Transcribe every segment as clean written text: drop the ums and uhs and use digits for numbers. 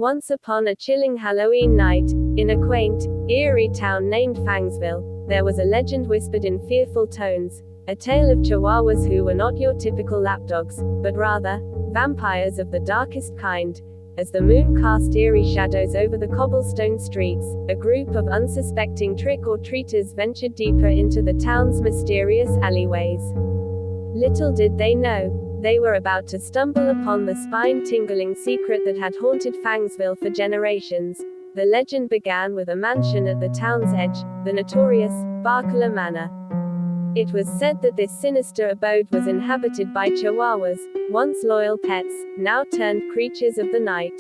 Once upon a chilling Halloween night, in a quaint, eerie town named Fangsville, there was a legend whispered in fearful tones, a tale of chihuahuas who were not your typical lapdogs, but rather, vampires of the darkest kind. As the moon cast eerie shadows over the cobblestone streets, a group of unsuspecting trick-or-treaters ventured deeper into the town's mysterious alleyways. Little did they know, they were about to stumble upon the spine-tingling secret that had haunted Fangsville for generations. The legend began with a mansion at the town's edge, the notorious Barkula Manor. It was said that this sinister abode was inhabited by chihuahuas, once loyal pets, now turned creatures of the night.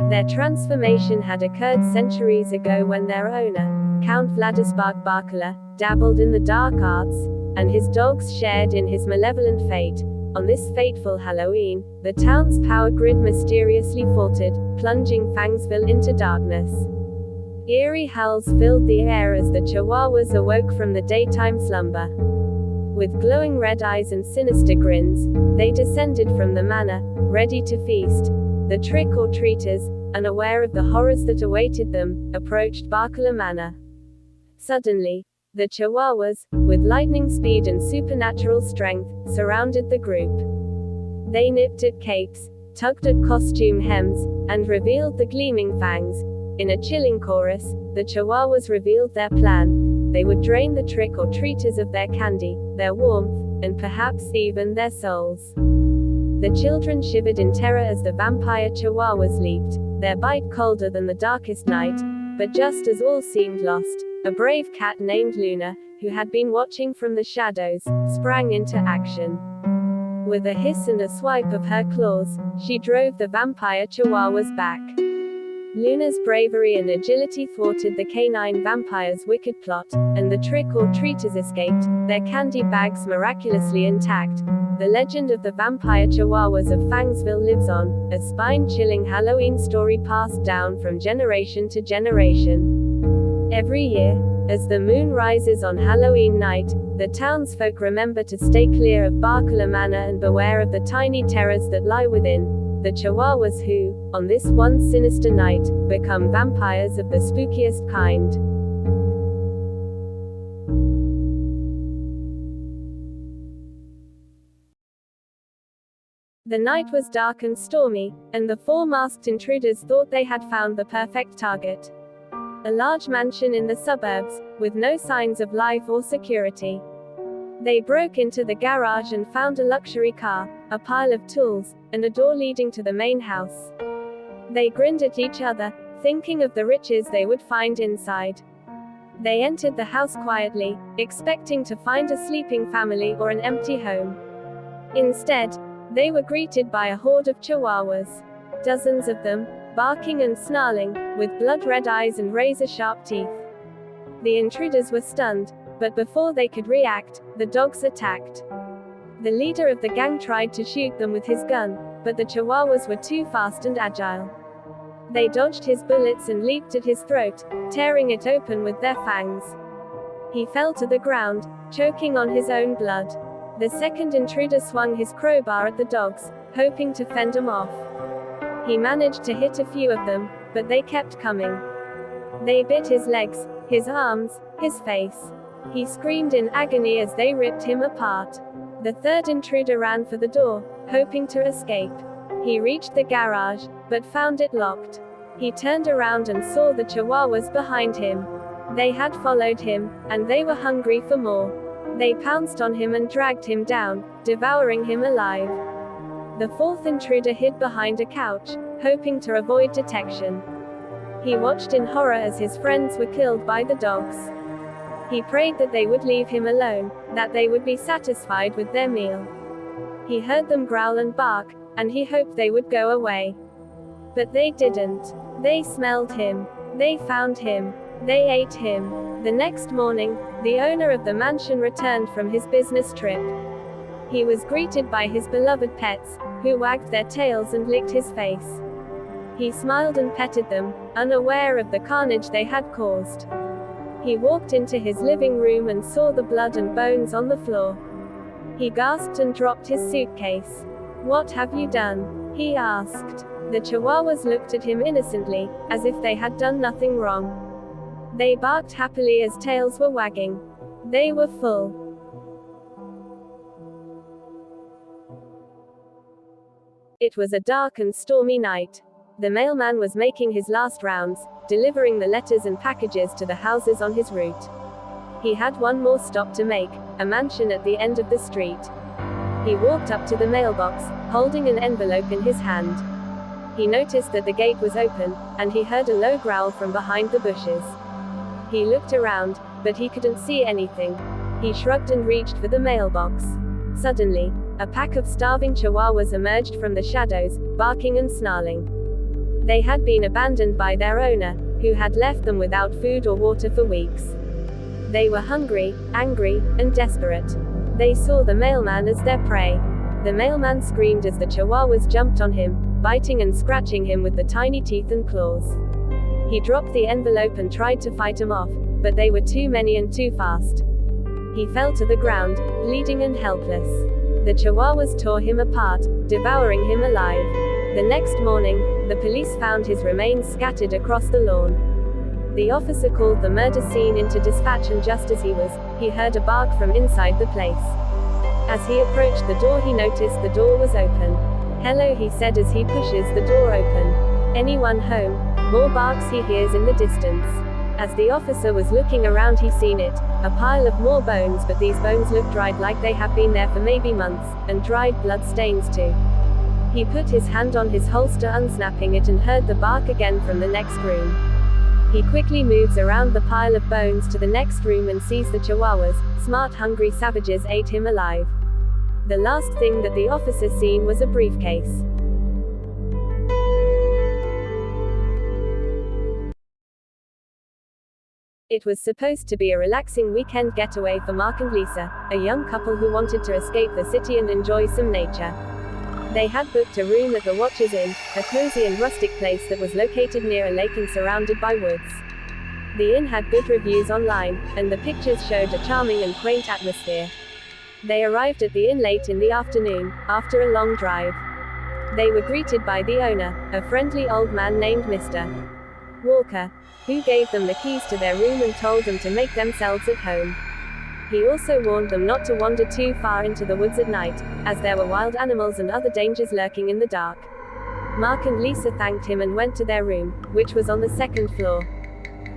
Their transformation had occurred centuries ago when their owner, Count Vladispark Barkula, dabbled in the dark arts, and his dogs shared in his malevolent fate. On this fateful Halloween, the town's power grid mysteriously faltered, plunging Fangsville into darkness. Eerie howls filled the air as the chihuahuas awoke from the daytime slumber. With glowing red eyes and sinister grins, they descended from the manor, ready to feast. The trick-or-treaters, unaware of the horrors that awaited them, approached Barkula Manor. Suddenly, the chihuahuas, with lightning speed and supernatural strength, surrounded the group. They nipped at capes, tugged at costume hems, and revealed the gleaming fangs. In a chilling chorus, the chihuahuas revealed their plan. They would drain the trick-or-treaters of their candy, their warmth, and perhaps even their souls. The children shivered in terror as the vampire chihuahuas leaped, their bite colder than the darkest night. But just as all seemed lost, a brave cat named Luna, who had been watching from the shadows, sprang into action. With a hiss and a swipe of her claws, she drove the vampire chihuahuas back. Luna's bravery and agility thwarted the canine vampire's wicked plot, and the trick-or-treaters escaped, their candy bags miraculously intact. The legend of the vampire chihuahuas of Fangsville lives on, a spine-chilling Halloween story passed down from generation to generation. Every year, as the moon rises on Halloween night, the townsfolk remember to stay clear of Barkula Manor and beware of the tiny terrors that lie within. The chihuahuas who, on this one sinister night, become vampires of the spookiest kind. The night was dark and stormy, and the four masked intruders thought they had found the perfect target. A large mansion in the suburbs, with no signs of life or security. They broke into the garage and found a luxury car, a pile of tools, and a door leading to the main house. They grinned at each other, thinking of the riches they would find inside. They entered the house quietly, expecting to find a sleeping family or an empty home. Instead, they were greeted by a horde of chihuahuas. Dozens of them, barking and snarling, with blood-red eyes and razor-sharp teeth. The intruders were stunned, but before they could react, the dogs attacked. The leader of the gang tried to shoot them with his gun, but the chihuahuas were too fast and agile. They dodged his bullets and leaped at his throat, tearing it open with their fangs. He fell to the ground, choking on his own blood. The second intruder swung his crowbar at the dogs, hoping to fend them off. He managed to hit a few of them, but they kept coming. They bit his legs, his arms, his face. He screamed in agony as they ripped him apart. The third intruder ran for the door, hoping to escape. He reached the garage, but found it locked. He turned around and saw the chihuahuas behind him. They had followed him, and they were hungry for more. They pounced on him and dragged him down, devouring him alive. The fourth intruder hid behind a couch, hoping to avoid detection. He watched in horror as his friends were killed by the dogs. He prayed that they would leave him alone, that they would be satisfied with their meal. He heard them growl and bark, and he hoped they would go away. But they didn't. They smelled him. They found him. They ate him. The next morning, the owner of the mansion returned from his business trip. He was greeted by his beloved pets, who wagged their tails and licked his face. He smiled and petted them, unaware of the carnage they had caused. He walked into his living room and saw the blood and bones on the floor. He gasped and dropped his suitcase. "What have you done?" he asked. The Chihuahuas looked at him innocently, as if they had done nothing wrong. They barked happily as tails were wagging. They were full. It was a dark and stormy night. The mailman was making his last rounds, delivering the letters and packages to the houses on his route. He had one more stop to make, a mansion at the end of the street. He walked up to the mailbox, holding an envelope in his hand. He noticed that the gate was open, and he heard a low growl from behind the bushes. He looked around, but he couldn't see anything. He shrugged and reached for the mailbox. Suddenly, a pack of starving Chihuahuas emerged from the shadows, barking and snarling. They had been abandoned by their owner, who had left them without food or water for weeks. They were hungry, angry, and desperate. They saw the mailman as their prey. The mailman screamed as the Chihuahuas jumped on him, biting and scratching him with the tiny teeth and claws. He dropped the envelope and tried to fight them off, but they were too many and too fast. He fell to the ground, bleeding and helpless. The Chihuahuas tore him apart, devouring him alive. The next morning, the police found his remains scattered across the lawn. The officer called the murder scene into dispatch, and just as he heard a bark from inside the place. As he approached the door, he noticed the door was open. "Hello," he said as he pushes the door open. "Anyone home?" More barks he hears in the distance. As the officer was looking around, he seen it, a pile of more bones, but these bones looked dried, like they have been there for maybe months, and dried blood stains too. He put his hand on his holster, unsnapping it, and heard the bark again from the next room. He quickly moves around the pile of bones to the next room and sees the Chihuahuas, smart hungry savages, ate him alive. The last thing that the officer seen was a briefcase. It was supposed to be a relaxing weekend getaway for Mark and Lisa, a young couple who wanted to escape the city and enjoy some nature. They had booked a room at the Watchers Inn, a cozy and rustic place that was located near a lake and surrounded by woods. The inn had good reviews online, and the pictures showed a charming and quaint atmosphere. They arrived at the inn late in the afternoon, after a long drive. They were greeted by the owner, a friendly old man named Mr. Walker, who gave them the keys to their room and told them to make themselves at home. He also warned them not to wander too far into the woods at night, as there were wild animals and other dangers lurking in the dark. Mark and Lisa thanked him and went to their room, which was on the second floor.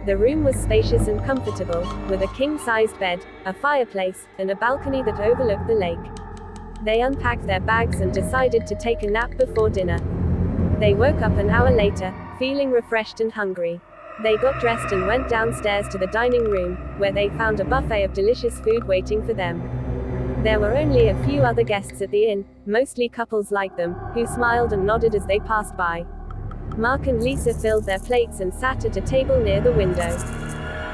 The room was spacious and comfortable, with a king-sized bed, a fireplace, and a balcony that overlooked the lake. They unpacked their bags and decided to take a nap before dinner. They woke up an hour later, feeling refreshed and hungry. They got dressed and went downstairs to the dining room, where they found a buffet of delicious food waiting for them. There were only a few other guests at the inn, mostly couples like them, who smiled and nodded as they passed by. Mark and Lisa filled their plates and sat at a table near the window.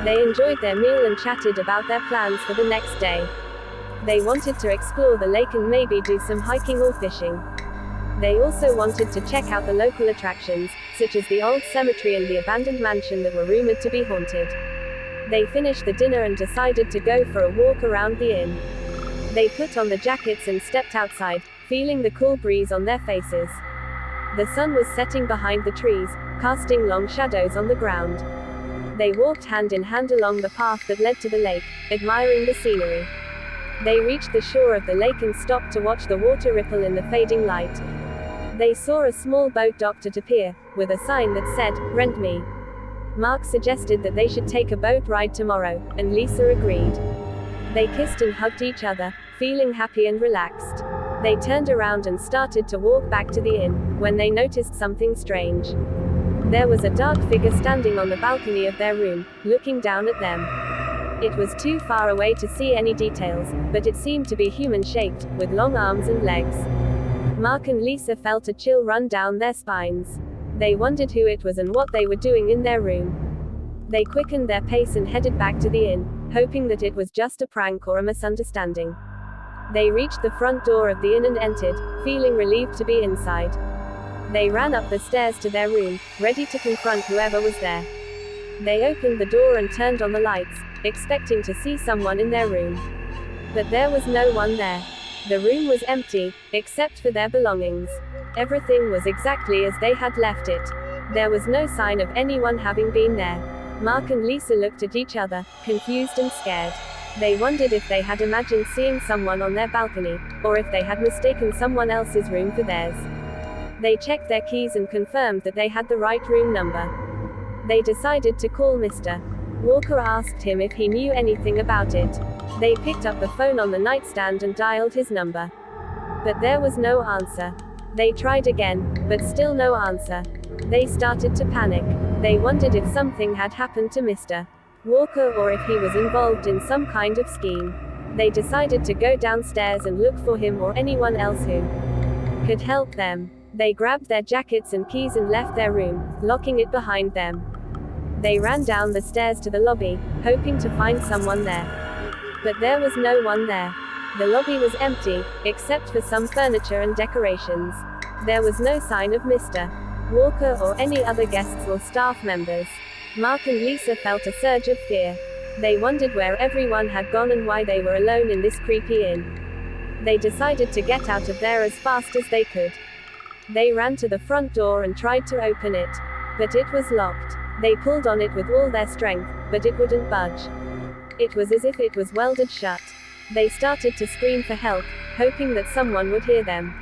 They enjoyed their meal and chatted about their plans for the next day. They wanted to explore the lake and maybe do some hiking or fishing. They also wanted to check out the local attractions, such as the old cemetery and the abandoned mansion that were rumored to be haunted. They finished the dinner and decided to go for a walk around the inn. They put on the jackets and stepped outside, feeling the cool breeze on their faces. The sun was setting behind the trees, casting long shadows on the ground. They walked hand in hand along the path that led to the lake, admiring the scenery. They reached the shore of the lake and stopped to watch the water ripple in the fading light. They saw a small boat docked at a pier, with a sign that said, "Rent me." Mark suggested that they should take a boat ride tomorrow, and Lisa agreed. They kissed and hugged each other, feeling happy and relaxed. They turned around and started to walk back to the inn, when they noticed something strange. There was a dark figure standing on the balcony of their room, looking down at them. It was too far away to see any details, but it seemed to be human-shaped, with long arms and legs. Mark and Lisa felt a chill run down their spines. They wondered who it was and what they were doing in their room. They quickened their pace and headed back to the inn, hoping that it was just a prank or a misunderstanding. They reached the front door of the inn and entered, feeling relieved to be inside. They ran up the stairs to their room, ready to confront whoever was there. They opened the door and turned on the lights, expecting to see someone in their room. But there was no one there. The room was empty, except for their belongings. Everything was exactly as they had left it. There was no sign of anyone having been there. Mark and Lisa looked at each other, confused and scared. They wondered if they had imagined seeing someone on their balcony, or if they had mistaken someone else's room for theirs. They checked their keys and confirmed that they had the right room number. They decided to call Mr. Walker, asked him if he knew anything about it. They picked up the phone on the nightstand and dialed his number. But there was no answer. They tried again, but still no answer. They started to panic. They wondered if something had happened to Mr. Walker or if he was involved in some kind of scheme. They decided to go downstairs and look for him or anyone else who could help them. They grabbed their jackets and keys and left their room, locking it behind them. They ran down the stairs to the lobby, hoping to find someone there. But there was no one there. The lobby was empty, except for some furniture and decorations. There was no sign of Mr. Walker or any other guests or staff members. Mark and Lisa felt a surge of fear. They wondered where everyone had gone and why they were alone in this creepy inn. They decided to get out of there as fast as they could. They ran to the front door and tried to open it. But it was locked. They pulled on it with all their strength, but it wouldn't budge. It was as if it was welded shut. They started to scream for help, hoping that someone would hear them.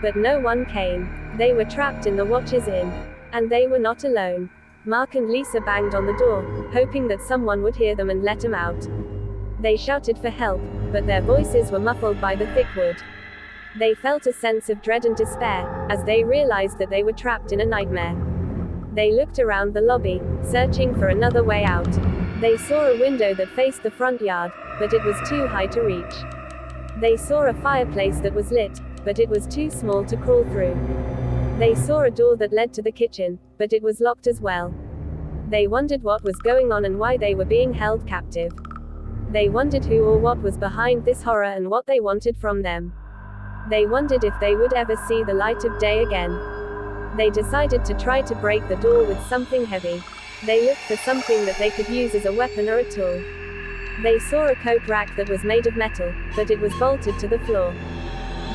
But no one came. They were trapped in the Watchers Inn. And they were not alone. Mark and Lisa banged on the door, hoping that someone would hear them and let them out. They shouted for help, but their voices were muffled by the thick wood. They felt a sense of dread and despair, as they realized that they were trapped in a nightmare. They looked around the lobby, searching for another way out. They saw a window that faced the front yard, but it was too high to reach. They saw a fireplace that was lit, but it was too small to crawl through. They saw a door that led to the kitchen, but it was locked as well. They wondered what was going on and why they were being held captive. They wondered who or what was behind this horror and what they wanted from them. They wondered if they would ever see the light of day again. They decided to try to break the door with something heavy. They looked for something that they could use as a weapon or a tool. They saw a coat rack that was made of metal, but it was bolted to the floor.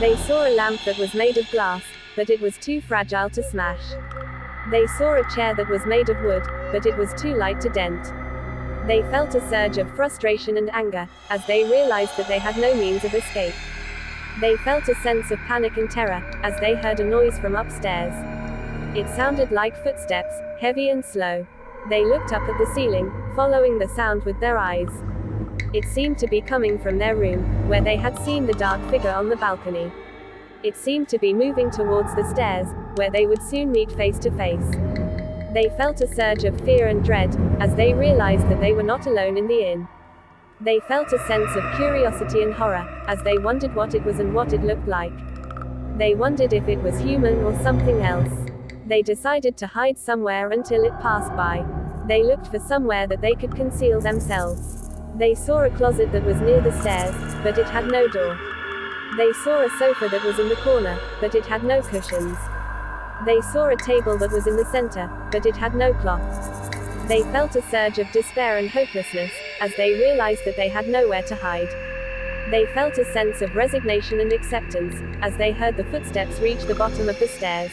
They saw a lamp that was made of glass, but it was too fragile to smash. They saw a chair that was made of wood, but it was too light to dent. They felt a surge of frustration and anger, as they realized that they had no means of escape. They felt a sense of panic and terror, as they heard a noise from upstairs. It sounded like footsteps, heavy and slow. They looked up at the ceiling, following the sound with their eyes. It seemed to be coming from their room, where they had seen the dark figure on the balcony. It seemed to be moving towards the stairs, where they would soon meet face to face. They felt a surge of fear and dread, as they realized that they were not alone in the inn. They felt a sense of curiosity and horror, as they wondered what it was and what it looked like. They wondered if it was human or something else. They decided to hide somewhere until it passed by. They looked for somewhere that they could conceal themselves. They saw a closet that was near the stairs, but it had no door. They saw a sofa that was in the corner, but it had no cushions. They saw a table that was in the center, but it had no cloth. They felt a surge of despair and hopelessness, as they realized that they had nowhere to hide. They felt a sense of resignation and acceptance, as they heard the footsteps reach the bottom of the stairs.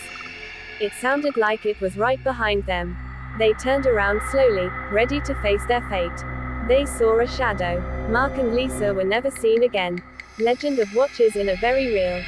It sounded like it was right behind them. They turned around slowly, ready to face their fate. They saw a shadow. Mark and Lisa were never seen again. Legend of Watchers Inn, a very real